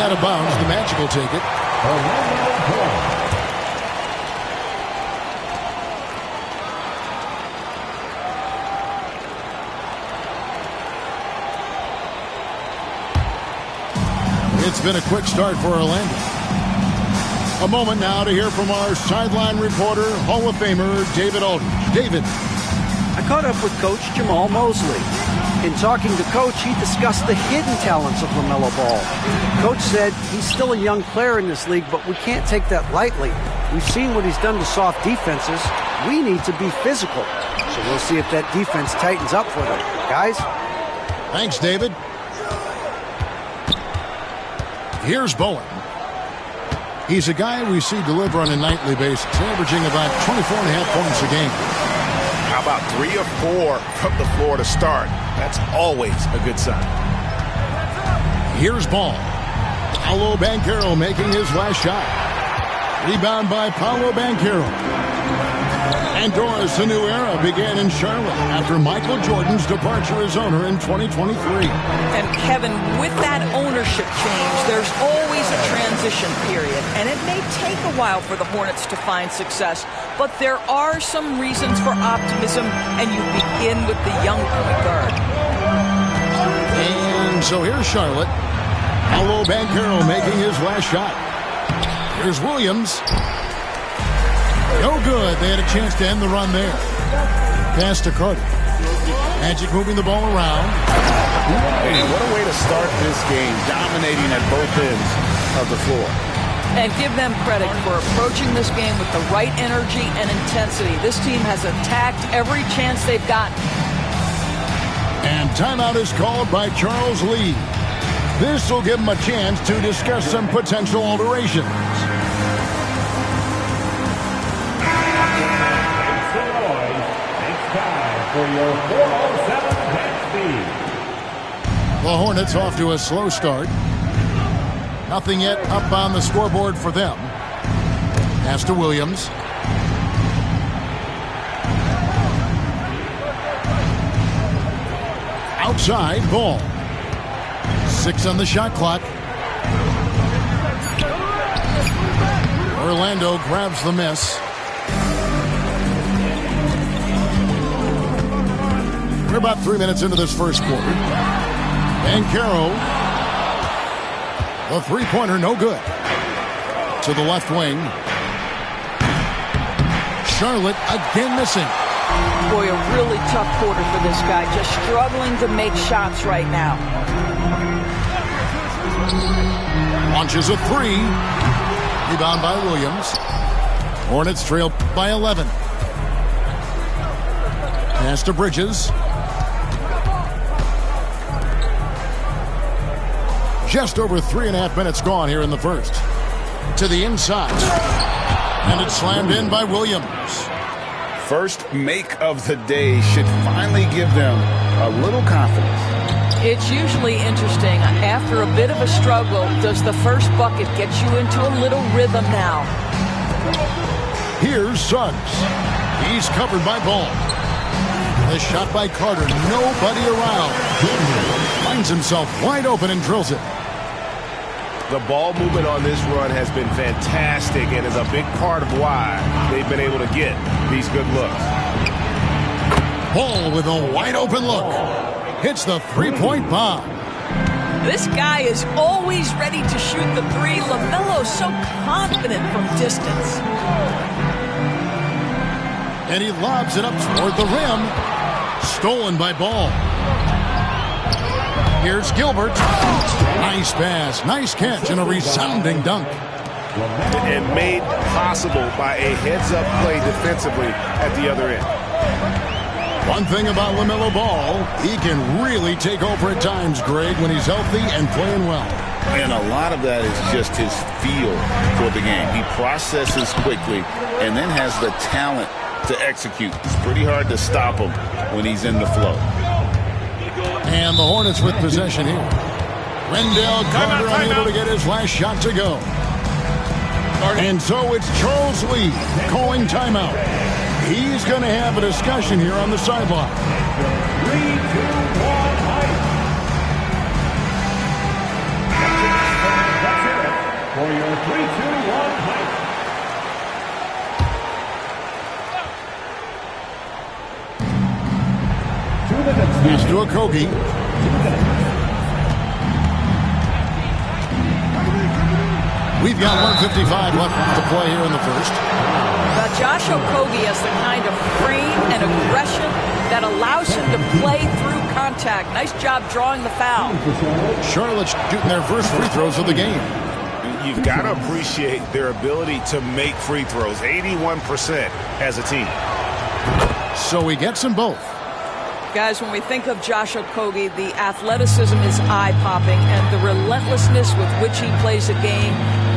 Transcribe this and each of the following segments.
Out of bounds, the Magic will take it. It's been a quick start for Orlando. A moment now to hear from our sideline reporter, Hall of Famer David Aldridge. David. I caught up with Coach Jamal Mosley. In talking to Coach, he discussed the hidden talents of LaMelo Ball. Coach said he's still a young player in this league, but we can't take that lightly. We've seen what he's done to soft defenses. We need to be physical. So we'll see if that defense tightens up for them. Guys? Thanks, David. Here's Bowen. He's a guy we see deliver on a nightly basis, averaging about 24.5 points a game. How about 3 or 4 from the floor to start? That's always a good sign. Here's Ball. Paolo Banchero making his last shot. Rebound by Paolo Banchero. And Doris, a new era began in Charlotte after Michael Jordan's departure as owner in 2023. And Kevin, with that ownership change, there's always a transition period. And it may take a while for the Hornets to find success. But there are some reasons for optimism, and you begin with the young point guard. And so here's Charlotte. Paolo Banchero making his last shot. Here's Williams. No good. They had a chance to end the run there. Pass to Carter. Magic moving the ball around. Hey, what a way to start this game, dominating at both ends of the floor. And give them credit for approaching this game with the right energy and intensity. This team has attacked every chance they've gotten. And timeout is called by Charles Lee. This will give them a chance to discuss some potential alterations. For your 407 match speed. The Hornets off to a slow start. Nothing yet up on the scoreboard for them. Pass to Williams. Outside, Ball. 6 on the shot clock. Orlando grabs the miss. We're about 3 minutes into this first quarter. Banchero. The three-pointer, no good. To the left wing. Charlotte again missing. Boy, a really tough quarter for this guy. Just struggling to make shots right now. Launches a 3. Rebound by Williams. Hornets trail by 11. Pass to Bridges. Just over 3.5 minutes gone here in the first. To the inside. And it's slammed in by Williams. First make of the day should finally give them a little confidence. It's usually interesting. After a bit of a struggle, does the first bucket get you into a little rhythm now? Here's Suggs. He's covered by Ball. The shot by Carter. Nobody around. Finds himself wide open and drills it. The ball movement on this run has been fantastic and is a big part of why they've been able to get these good looks. Ball with a wide open look. Hits the three-point bomb. This guy is always ready to shoot the three. LaMelo's so confident from distance. And he lobs it up toward the rim. Stolen by Ball. Here's Gilbert. Nice pass, nice catch, and a resounding dunk. And made possible by a heads-up play defensively at the other end. One thing about LaMelo Ball, he can really take over at times, Greg, when he's healthy and playing well. And a lot of that is just his feel for the game. He processes quickly and then has the talent to execute. It's pretty hard to stop him when he's in the flow. And the Hornets with possession here. Wendell Carter unable to get his last shot to go. And so it's Charles Lee calling timeout. He's going to have a discussion here on the sideline. 3, 2, 1, for your 3-2-1 hike. Here's to Okogie. We've got 1:55 left to play here in the first. Josh Okogie has the kind of frame and aggression that allows him to play through contact. Nice job drawing the foul. Charlotte shooting their first free throws of the game. You've got to appreciate their ability to make free throws. 81% as a team. So he gets them both. Guys, when we think of Josh Okogie, the athleticism is eye-popping, and the relentlessness with which he plays a game,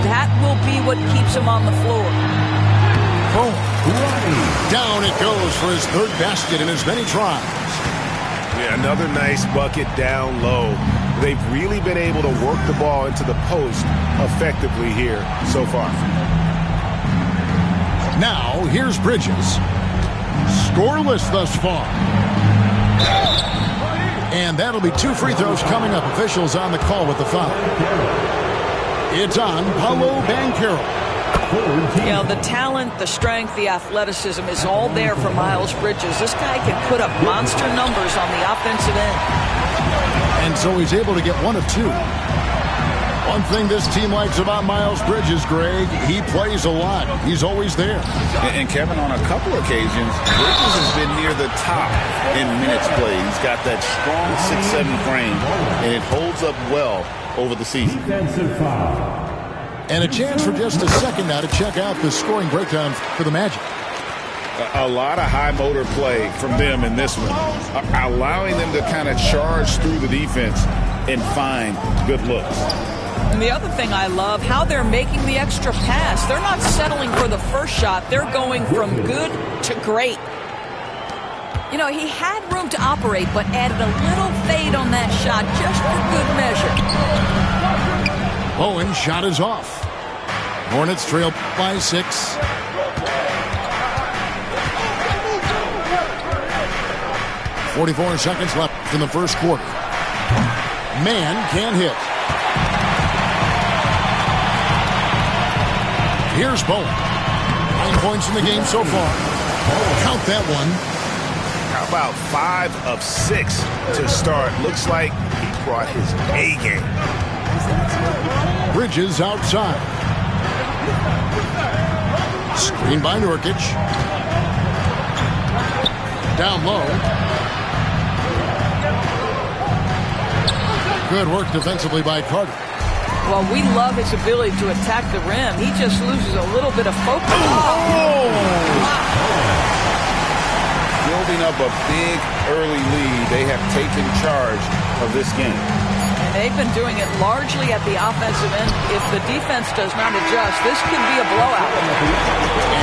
that will be what keeps him on the floor. Boom. Down it goes for his third basket in as many tries. Yeah, another nice bucket down low. They've really been able to work the ball into the post effectively here so far. Now, here's Bridges. Scoreless thus far. And that'll be 2 free throws coming up. Officials on the call with the foul. It's on Paolo Banchero. You know, the talent, the strength, the athleticism is all there for Miles Bridges. This guy can put up monster numbers on the offensive end. And so he's able to get 1 of 2. One thing this team likes about Miles Bridges, Greg, he plays a lot. He's always there. And Kevin, on a couple occasions, Bridges has been near the top in minutes played. He's got that strong 6'7" frame, and it holds up well over the season. Defensive foul. And a chance for just a second now to check out the scoring breakdown for the Magic. A lot of high motor play from them in this one, allowing them to kind of charge through the defense and find good looks. And the other thing I love, how they're making the extra pass. They're not settling for the first shot. They're going from good to great. You know, he had room to operate, but added a little fade on that shot just for good measure. Bowen shot is off. Hornets trail by 6. .44 seconds left in the first quarter. Man can't hit. Here's Bowen. 9 points in the game so far. Count that one. How about 5 of 6 to start? Looks like he brought his A game. Bridges outside. Screen by Nurkic. Down low. Good work defensively by Carter. Well, we love his ability to attack the rim. He just loses a little bit of focus. Oh! Building up a big early lead. They have taken charge of this game. They've been doing it largely at the offensive end. If the defense does not adjust, this could be a blowout.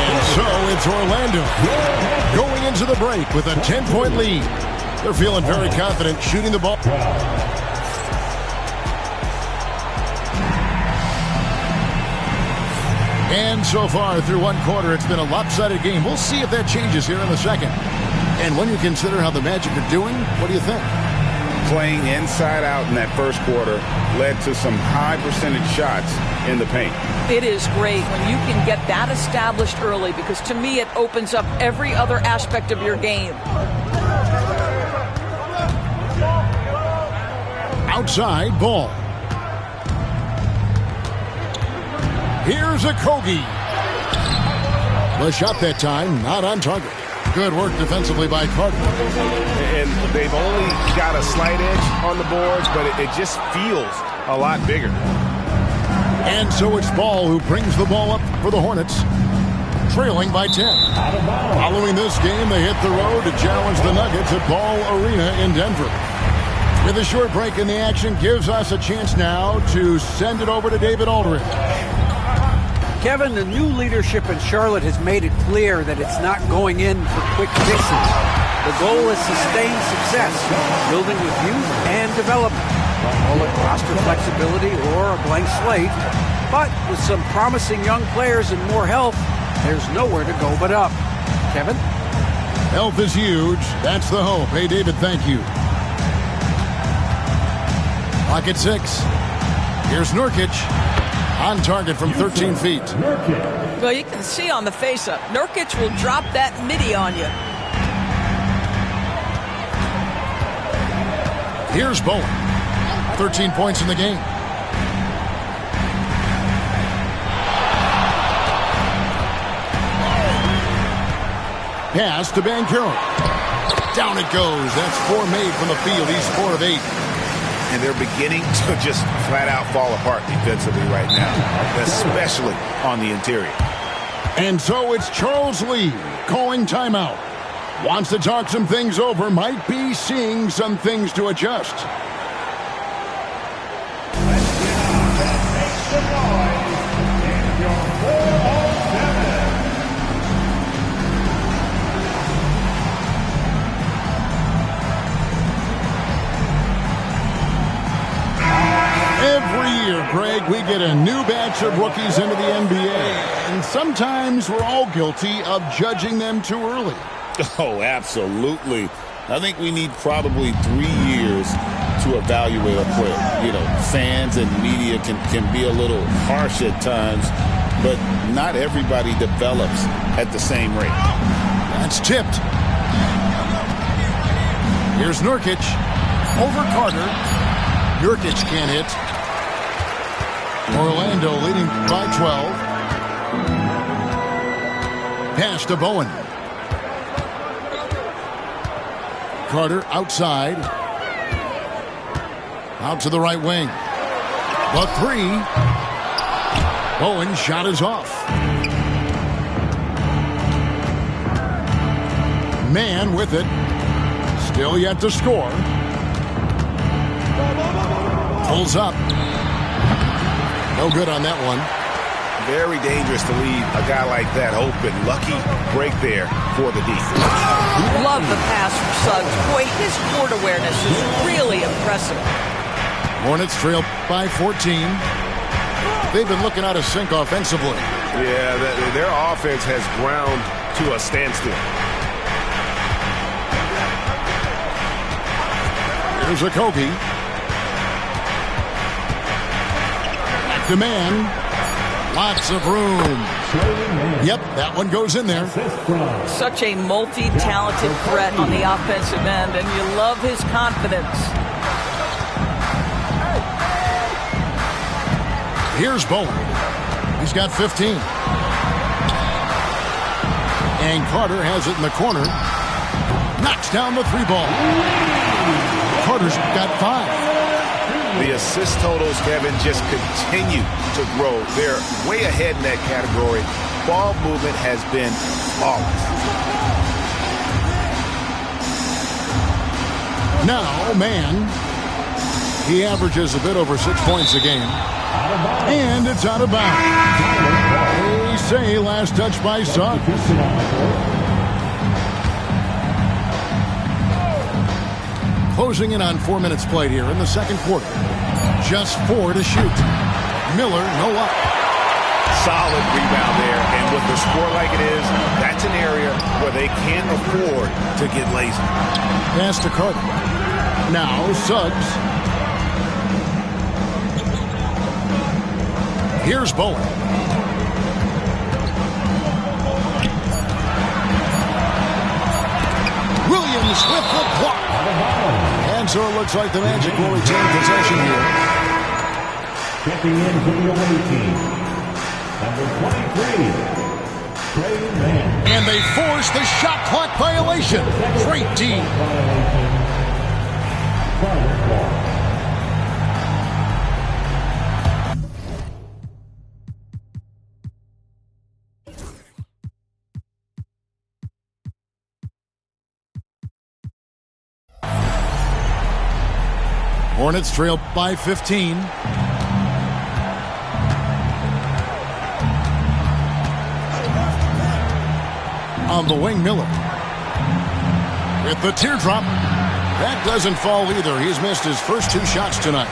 And so it's Orlando going into the break with a 10-point lead. They're feeling very confident shooting the ball. And so far through one quarter, it's been a lopsided game. We'll see if that changes here in the second. And when you consider how the Magic are doing, what do you think? Playing inside out in that first quarter led to some high percentage shots in the paint. It is great when you can get that established early, because to me it opens up every other aspect of your game. Outside ball. Here's Okogie. The shot that time, not on target. Good work defensively by Carter. And they've only got a slight edge on the boards, but it just feels a lot bigger. And so it's Ball who brings the ball up for the Hornets, trailing by 10. Following this game, they hit the road to challenge the Nuggets at Ball Arena in Denver. With a short break in the action, gives us a chance now to send it over to David Aldridge. Kevin, the new leadership in Charlotte has made it clear that it's not going in for quick fixes. The goal is sustained success, building with youth and development. Call it roster flexibility or a blank slate. But with some promising young players and more health, there's nowhere to go but up. Kevin? Health is huge. That's the hope. Hey, David, thank you. Clock at 6. Here's Nurkic. On target from 13 feet. Well, you can see on the face-up, Nurkic will drop that midi on you. Here's Bowen. 13 points in the game. Pass to Banchero. Down it goes. That's 4 made from the field. He's 4 of 8. And they're beginning to just flat out fall apart defensively right now, especially on the interior. And so it's Charles Lee calling timeout. Wants to talk some things over. Might be seeing some things to adjust. Every year, Greg, we get a new batch of rookies into the NBA, and sometimes we're all guilty of judging them too early. Oh, absolutely. I think we need probably 3 years to evaluate a player. You know, fans and media can be a little harsh at times, but not everybody develops at the same rate. That's tipped. Here's Nurkic. Over Carter. Nurkic can't hit. Orlando leading by 12. Pass to Bowen. Carter outside. Out to the right wing. The 3. Bowen's shot is off. Man with it. Still yet to score. Pulls up. No good on that one. Very dangerous to leave a guy like that open. Lucky break there for the D. Love the pass from Suggs. Boy, his court awareness is really impressive. Hornets trail by 14. They've been looking out of sync offensively. Yeah, their offense has ground to a standstill. Here's Okogie. The man. Lots of room. Yep, that one goes in there. Such a multi-talented threat on the offensive end, and you love his confidence. Here's Bowen. He's got 15. And Carter has it in the corner. Knocks down the 3 ball. Carter's got 5. The assist totals, Kevin, just continue to grow. They're way ahead in that category. Ball movement has been flawless. Now, man, he averages a bit over 6 points a game. And it's out of bounds. They say last touch by Suggs. Closing in on 4 minutes played here in the second quarter. Just 4 to shoot. Miller, no luck. Solid rebound there, and with the score like it is, that's an area where they can't afford to get lazy. Pass to Carter. Now Suggs. Here's Bowen. Williams with the block. And so it looks like the Magic will retain possession here. Checking in for the away team, number 23, Trey Mann. And they force the shot clock violation. Great D. Hornets trail by 15. On the wing, Miller. With the teardrop. That doesn't fall either. He's missed his first 2 shots tonight.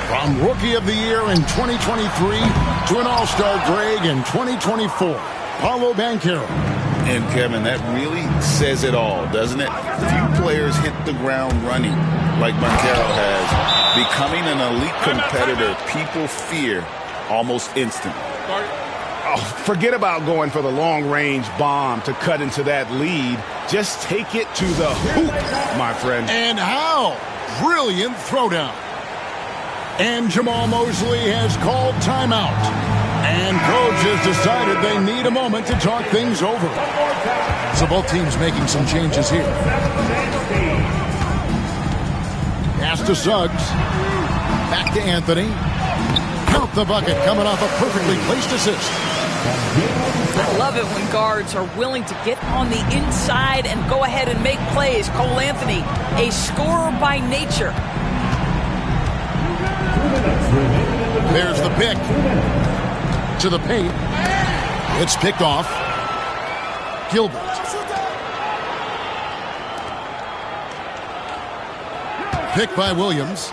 From Rookie of the Year in 2023 to an All-Star Greg in 2024, Paolo Banchero. And, Kevin, that really says it all, doesn't it? Few players hit the ground running like Banchero has. Becoming an elite competitor, people fear almost instant. Oh, forget about going for the long-range bomb to cut into that lead. Just take it to the hoop, my friend. And how? Brilliant throwdown. And Jamal Mosley has called timeout. And coach has decided they need a moment to talk things over. So both teams making some changes here. Pass to Suggs. Back to Anthony. Count the bucket coming off a perfectly placed assist. I love it when guards are willing to get on the inside and go ahead and make plays. Cole Anthony, a scorer by nature. There's the pick. To the paint. It's picked off. Gilbert. Picked by Williams.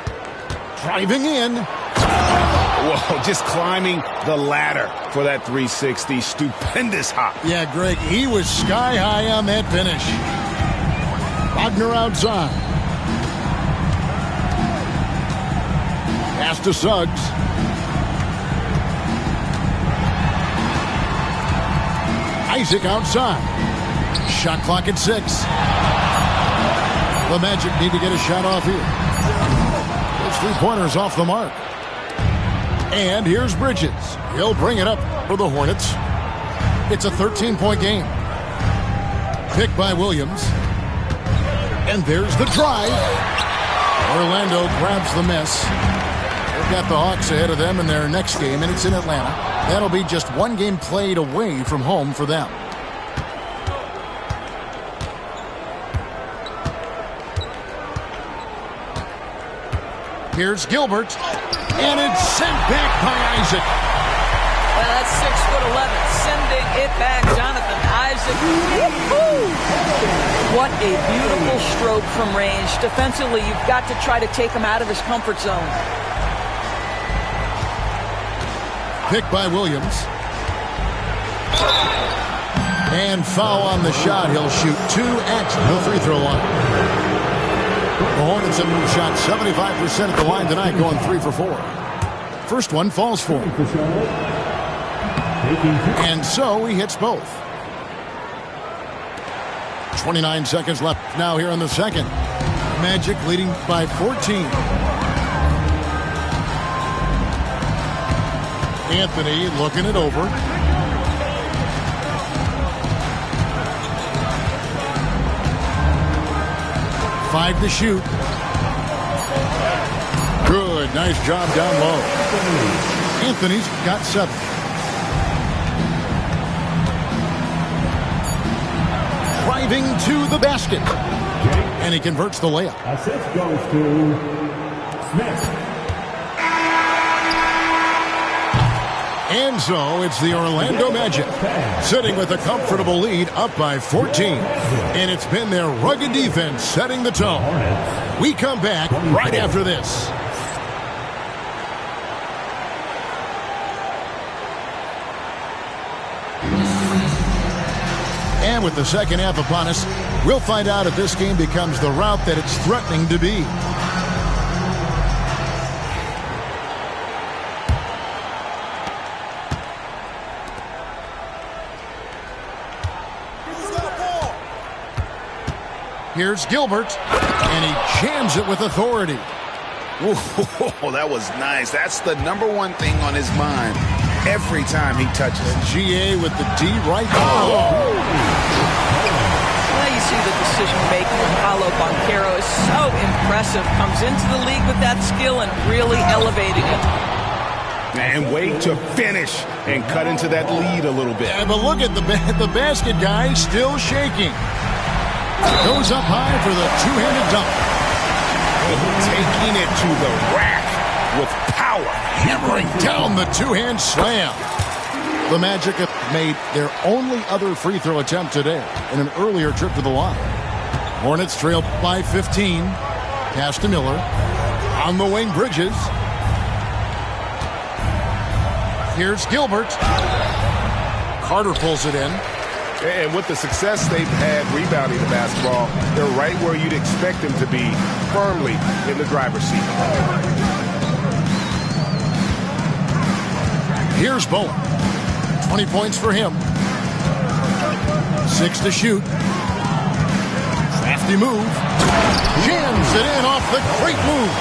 Driving in. Whoa, just climbing the ladder for that 360. Stupendous hop. Yeah, Greg, he was sky high on that finish. Wagner outside. Pass to Suggs. Isaac outside. Shot clock at 6. The Magic need to get a shot off here. Those three-pointers off the mark. And here's Bridges. He'll bring it up for the Hornets. It's a 13-point game. Picked by Williams. And there's the drive. Orlando grabs the miss. They've got the Hawks ahead of them in their next game, and it's in Atlanta. That'll be just one game played away from home for them. Here's Gilbert. And it's sent back by Isaac. Well, that's 6'11", sending it back, Jonathan Isaac. Woo-hoo! What a beautiful stroke from range. Defensively, you've got to try to take him out of his comfort zone. Picked by Williams. And foul on the shot. He'll shoot 2 at the free throw line. The Hornets have shot 75% at the line tonight, going 3 for 4. First one falls for him. And so he hits both. 29 seconds left now here in the second. Magic leading by 14. Anthony looking it over. Five to shoot. Good, nice job down low. Anthony's got 7. Driving to the basket. And he converts the layup. Assist goes to Smith. And so it's the Orlando Magic sitting with a comfortable lead up by 14. And it's been their rugged defense setting the tone. We come back right after this. And with the second half upon us, we'll find out if this game becomes the route that it's threatening to be. Here's Gilbert, and he jams it with authority. Whoa, that was nice. That's the #1 thing on his mind every time he touches it. GA with the D right. Well, you see the decision-making of Paolo Banchero is so impressive. Comes into the league with that skill and really elevating it. And wait to finish and cut into that lead a little bit. Yeah, but look at the basket guy still shaking. Goes up high for the two-handed dunk. Taking it to the rack with power. Hammering down the two-hand slam. The Magic have made their only other free throw attempt today in an earlier trip to the line. Hornets trail by 15. Pass to Miller. On the wing, Bridges. Here's Gilbert. Carter pulls it in. And with the success they've had rebounding the basketball, they're right where you'd expect them to be, firmly in the driver's seat. Here's Bowen. 20 points for him. 6 to shoot. Crafty move. Jams it in off the great move.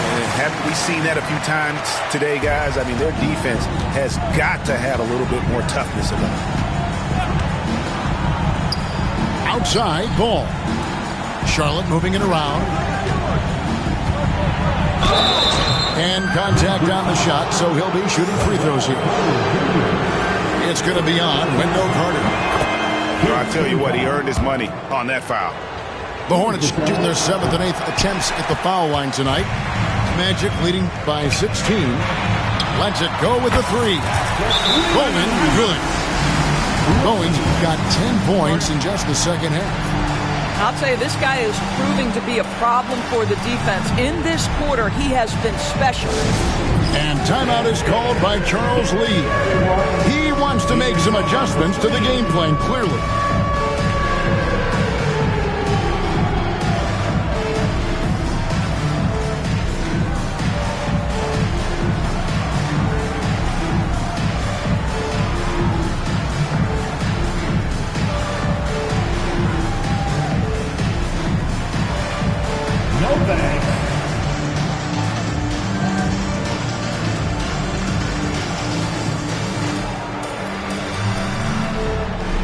And haven't we seen that a few times today, guys? I mean, their defense has got to have a little bit more toughness about it. Outside ball. Charlotte moving it around. And contact on the shot, so he'll be shooting free throws here. It's going to be on Wendell Carter. Well, I tell you what, he earned his money on that foul. The Hornets shooting their 7th and 8th attempts at the foul line tonight. Magic leading by 16. Lets it go with the 3. Bowman, good. Bowen's got 10 points in just the second half. I'll tell you, this guy is proving to be a problem for the defense. In this quarter, he has been special. And timeout is called by Charles Lee. He wants to make some adjustments to the game plan, clearly.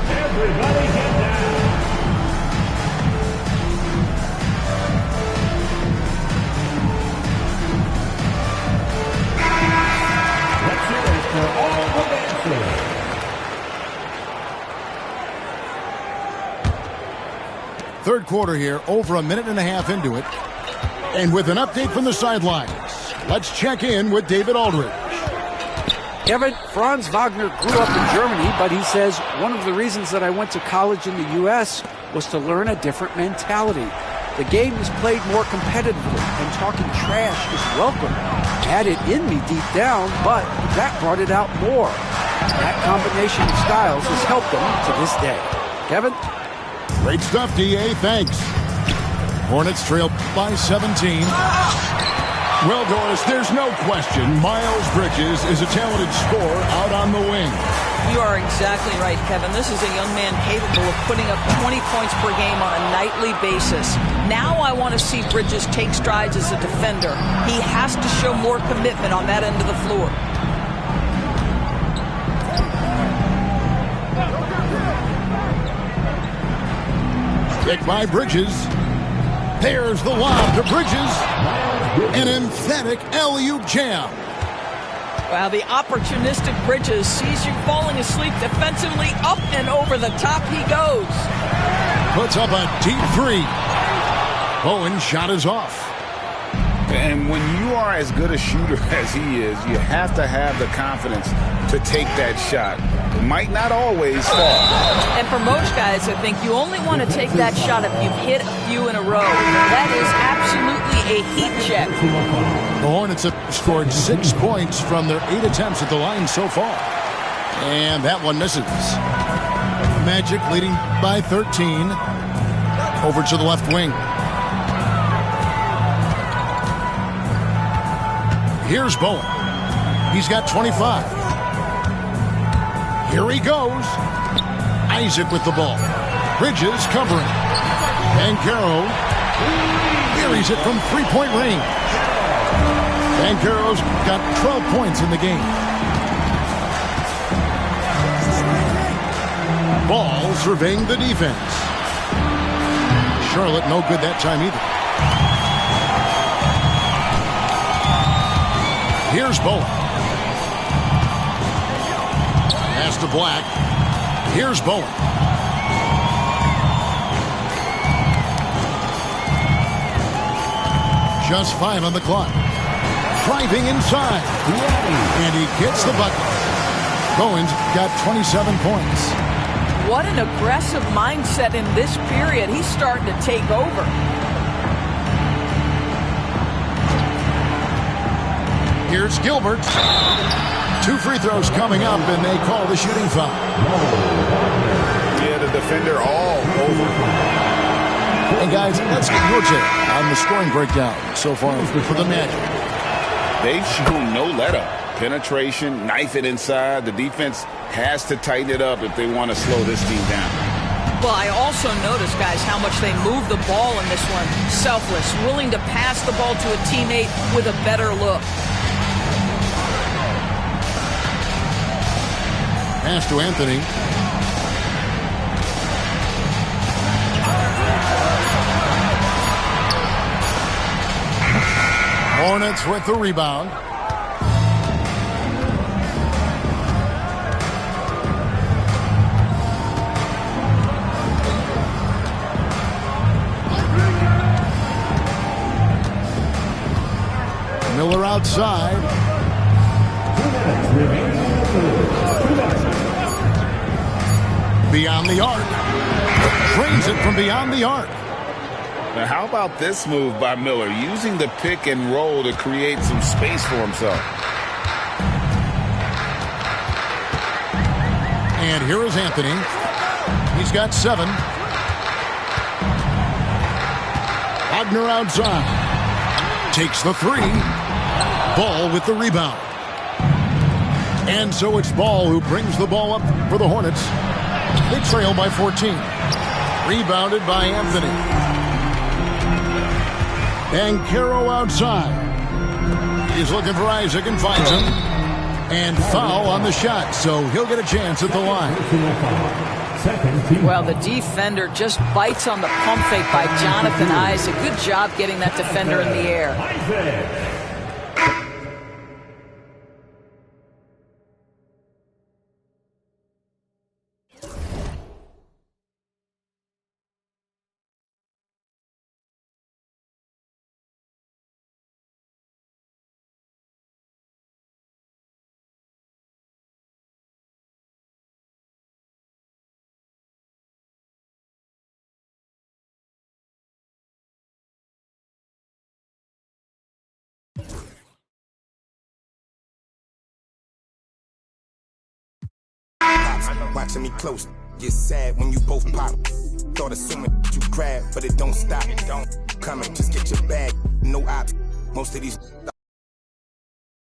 Everybody get down. Let's hear it for all the dancers. Third quarter here, over a minute and a half into it. And with an update from the sidelines, let's check in with David Aldridge. Kevin, Franz Wagner grew up in Germany, but he says one of the reasons that I went to college in the U.S. was to learn a different mentality. The game is played more competitively, and talking trash is welcome. I had it in me deep down, but that brought it out more. That combination of styles has helped them to this day. Kevin? Great stuff, D.A. Thanks. Hornets trail by 17. Well, Doris, there's no question Miles Bridges is a talented scorer out on the wing. You are exactly right, Kevin. This is a young man capable of putting up 20 points per game on a nightly basis. Now I want to see Bridges take strides as a defender. He has to show more commitment on that end of the floor. Kick by Bridges. There's the lob to Bridges. An emphatic alley-oop jam. Wow, the opportunistic Bridges sees you falling asleep defensively. Up and over the top he goes. Puts up a deep 3. Bowen's shot is off. And when you are as good a shooter as he is, you have to have the confidence to take that shot. It might not always fall. And for most guys, I think you only want to take that shot if you've hit a few in a row. That is absolutely a heat check. The Hornets have scored 6 points from their 8 attempts at the line so far. And that one misses. Magic leading by 13. Over to the left wing. Here's Bowen. He's got 25. Here he goes. Isaac with the ball. Bridges covering. Banchero buries it from 3-point range. Banchero's got 12 points in the game. Ball surveying the defense. Charlotte no good that time either. Here's Bowen. Pass to Black. Here's Bowen. Just 5 on the clock. Driving inside. And he gets the bucket. Bowen's got 27 points. What an aggressive mindset in this period. He's starting to take over. Here's Gilbert. 2 free throws coming up, and they call the shooting foul. Yeah, the defender all over. And guys, let's get your take on the scoring breakdown so far for the Magic. They've shown no let-up. Penetration, knife it inside. The defense has to tighten it up if they want to slow this team down. Well, I also noticed, guys, how much they move the ball in this one. Selfless, willing to pass the ball to a teammate with a better look. Pass to Anthony. Hornets with the rebound. Miller outside. Beyond the arc. Drains it from beyond the arc. Now, how about this move by Miller, using the pick and roll to create some space for himself? And here is Anthony. He's got 7. Wagner outside. Takes the 3. Ball with the rebound. And so it's Ball who brings the ball up for the Hornets. They trail by 14. Rebounded by Anthony. And Caro outside. He's looking for Isaac and finds him. And foul on the shot, so he'll get a chance at the line. Well, the defender just bites on the pump fake by Jonathan Isaac. Good job getting that defender in the air. Watching me close, get sad when you both pop. Thought assuming you grab, but it don't stop. It don't coming, just get your bag. No ops. Most of these